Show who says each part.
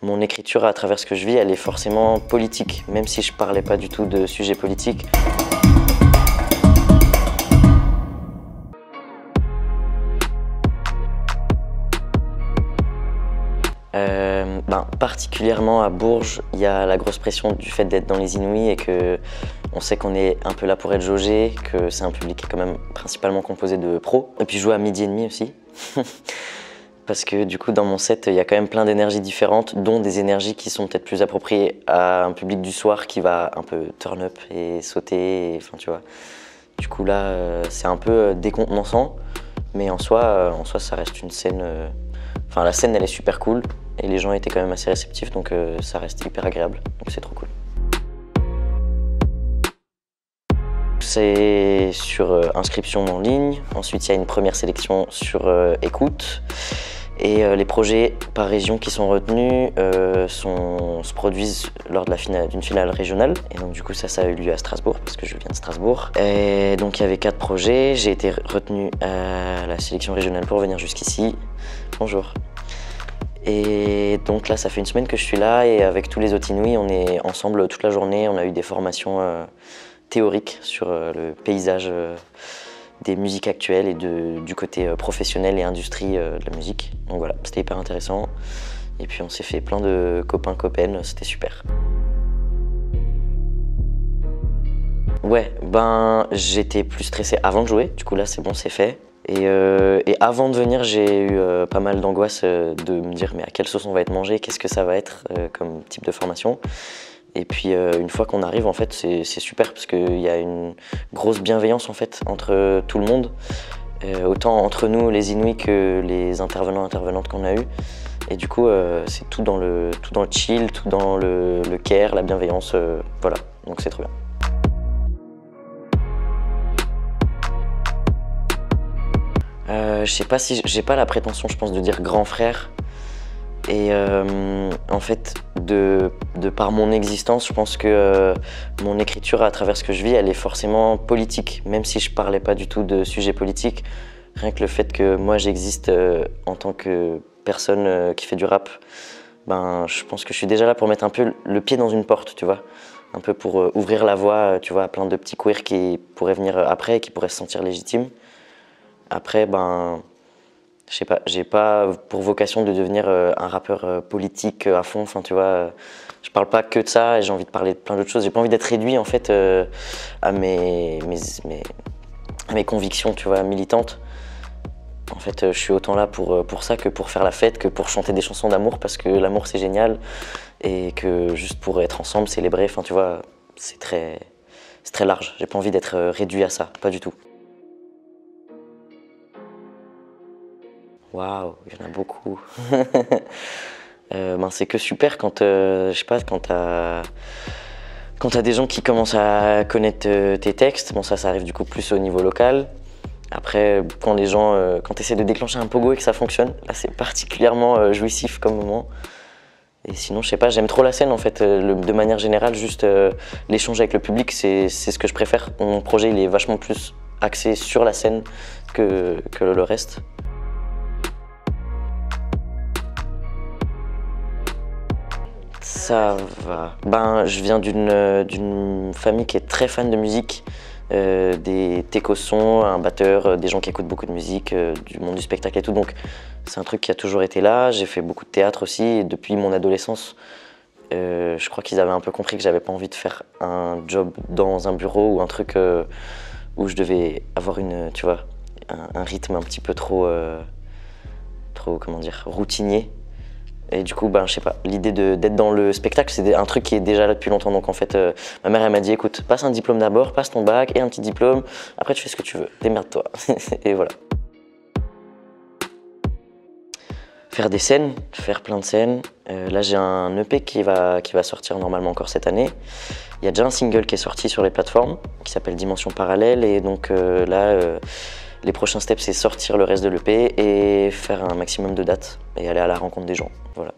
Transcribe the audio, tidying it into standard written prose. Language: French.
Speaker 1: Mon écriture, à travers ce que je vis, elle est forcément politique, même si je parlais pas du tout de sujets politiques. Particulièrement à Bourges, il y a la grosse pression du fait d'être dans les Inouïs et que on sait qu'on est un peu là pour être jaugé, que c'est un public qui est quand même principalement composé de pros. Et puis je joue à 12h30 aussi. Parce que du coup dans mon set il y a quand même plein d'énergies différentes, dont des énergies qui sont peut-être plus appropriées à un public du soir qui va un peu turn up et sauter, enfin tu vois. Du coup là c'est un peu décontenançant, mais en soi ça reste une scène... Enfin la scène elle est super cool et les gens étaient quand même assez réceptifs, donc ça reste hyper agréable, donc c'est trop cool. C'est sur inscription en ligne, ensuite il y a une première sélection sur écoute. Et les projets par région qui sont retenus se produisent lors de d'une finale régionale. Et donc du coup ça a eu lieu à Strasbourg, parce que je viens de Strasbourg. Et donc il y avait 4 projets, j'ai été retenu à la sélection régionale pour venir jusqu'ici. Bonjour. Et donc là ça fait une semaine que je suis là et avec tous les autres Inouïs on est ensemble toute la journée. On a eu des formations théoriques sur le paysage des musiques actuelles et du côté professionnel et industrie de la musique. Donc voilà, c'était hyper intéressant. Et puis on s'est fait plein de copains-copaines, c'était super. Ouais, j'étais plus stressé avant de jouer, du coup là c'est bon, c'est fait. Et avant de venir, j'ai eu pas mal d'angoisse de me dire mais à quelle sauce on va être mangé, qu'est-ce que ça va être comme type de formation. Et puis une fois qu'on arrive, en fait, c'est super parce qu'il y a une grosse bienveillance en fait entre tout le monde, autant entre nous les Inouïs que les intervenantes qu'on a eu. Et du coup, c'est tout dans le chill, tout dans le care, la bienveillance, voilà. Donc c'est trop bien. Je sais pas si j'ai pas la prétention, je pense, de dire grand frère. Et en fait, de par mon existence, je pense que mon écriture, à travers ce que je vis, elle est forcément politique. Même si je parlais pas du tout de sujets politiques, rien que le fait que moi j'existe en tant que personne qui fait du rap, je pense que je suis déjà là pour mettre un peu le pied dans une porte, tu vois. Un peu pour ouvrir la voie, tu vois, à plein de petits queers qui pourraient venir après et qui pourraient se sentir légitimes. Après, je sais pas, j'ai pas pour vocation de devenir un rappeur politique à fond, enfin tu vois, je parle pas que de ça et j'ai envie de parler de plein d'autres choses. J'ai pas envie d'être réduit en fait à mes convictions, tu vois, militantes. En fait, je suis autant là pour ça que pour faire la fête, que pour chanter des chansons d'amour parce que l'amour c'est génial et que juste pour être ensemble, célébrer, enfin tu vois, c'est très large. J'ai pas envie d'être réduit à ça, pas du tout. Waouh, il y en a beaucoup. C'est que super quand, je sais pas, quand t'as des gens qui commencent à connaître tes textes. Bon, ça arrive du coup plus au niveau local. Après, quand les gens, quand t'essaies de déclencher un pogo et que ça fonctionne, là c'est particulièrement jouissif comme moment. Et sinon, je sais pas, j'aime trop la scène en fait. De manière générale, juste l'échange avec le public, c'est ce que je préfère. Mon projet, il est vachement plus axé sur la scène que le reste. Ça va. Je viens d'une famille qui est très fan de musique, des techosons, un batteur, des gens qui écoutent beaucoup de musique, du monde du spectacle et tout. Donc c'est un truc qui a toujours été là. J'ai fait beaucoup de théâtre aussi et depuis mon adolescence, je crois qu'ils avaient un peu compris que j'avais pas envie de faire un job dans un bureau ou un truc où je devais avoir tu vois, un rythme un petit peu trop comment dire, routinier. Et du coup, je sais pas, l'idée d'être dans le spectacle, c'est un truc qui est déjà là depuis longtemps. Donc en fait, ma mère, elle m'a dit, écoute, passe un diplôme d'abord, passe ton bac et un petit diplôme. Après, tu fais ce que tu veux, démerde-toi. Et voilà. Faire des scènes, faire plein de scènes. Là, j'ai un EP qui va sortir normalement encore cette année. Il y a déjà un single qui est sorti sur les plateformes, qui s'appelle Dimension Parallèle. Et donc là, les prochains steps, c'est sortir le reste de l'EP et faire un maximum de dates et aller à la rencontre des gens. Voilà.